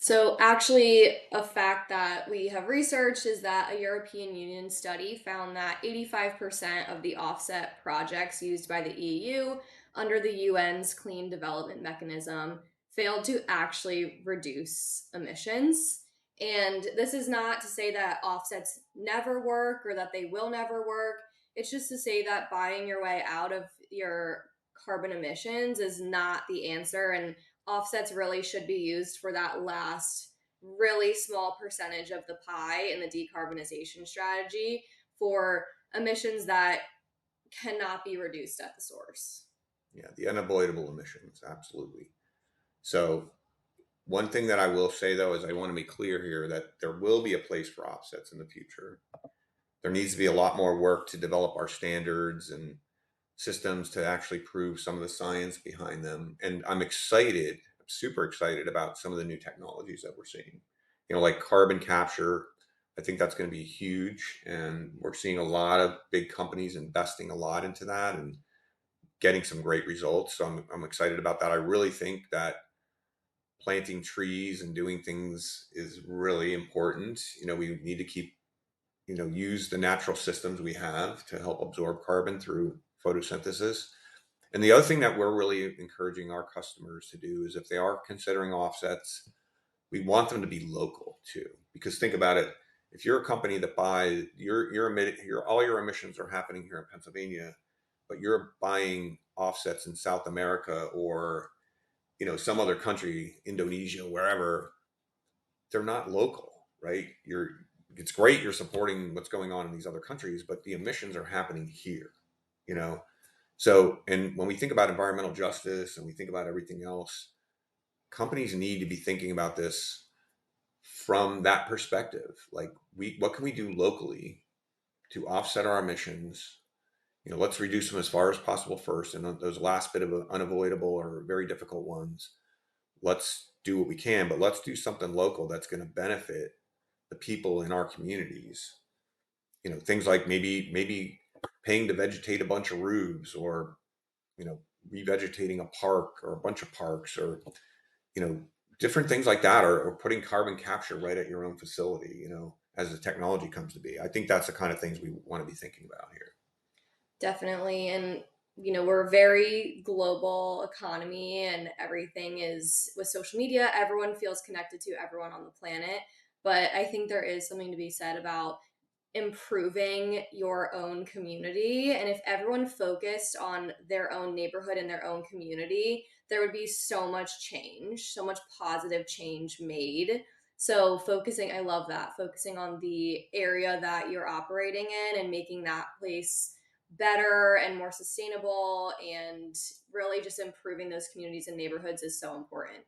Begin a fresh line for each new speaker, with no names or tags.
So, actually, a fact that we have researched is that a European Union study found that 85% of the offset projects used by the EU under the UN's Clean Development Mechanism failed to actually reduce emissions. And this is not to say that offsets never work or that they will never work. It's just to say that buying your way out of your carbon emissions is not the answer. And offsets really should be used for that last really small percentage of the pie in the decarbonization strategy for emissions that cannot be reduced at the source.
Yeah, the unavoidable emissions, absolutely. So, one thing that I will say though is I want to be clear here that there will be a place for offsets in the future. There needs to be a lot more work to develop our standards and systems to actually prove some of the science behind them. And I'm excited, I'm super excited about some of the new technologies that we're seeing. Like carbon capture. I think that's going to be huge. And we're seeing a lot of big companies investing a lot into that and getting some great results. So I'm excited about that. I really think that planting trees and doing things is really important. We need to keep, use the natural systems we have to help absorb carbon through photosynthesis. And the other thing that we're really encouraging our customers to do is if they are considering offsets, we want them to be local too. Because think about it, if you're a company that buys all your emissions are happening here in Pennsylvania, but you're buying offsets in South America or some other country, Indonesia, wherever, they're not local, right? It's great you're supporting what's going on in these other countries, but the emissions are happening here, you know. So, and when we think about environmental justice and we think about everything else, companies need to be thinking about this from that perspective. Like, what can we do locally to offset our emissions? Let's reduce them as far as possible first, and those last bit of unavoidable or very difficult ones, let's do what we can, but let's do something local that's going to benefit the people in our communities. Things like maybe paying to vegetate a bunch of roofs, or revegetating a park or a bunch of parks, or you know different things like that, or putting carbon capture right at your own facility. As the technology comes to be, I think that's the kind of things we want to be thinking about here.
Definitely. And, we're a very global economy, and everything is with social media. Everyone feels connected to everyone on the planet. But I think there is something to be said about improving your own community. And if everyone focused on their own neighborhood and their own community, there would be so much change, so much positive change made. So, I love that, focusing on the area that you're operating in and making that place better and more sustainable, and really just improving those communities and neighborhoods is so important.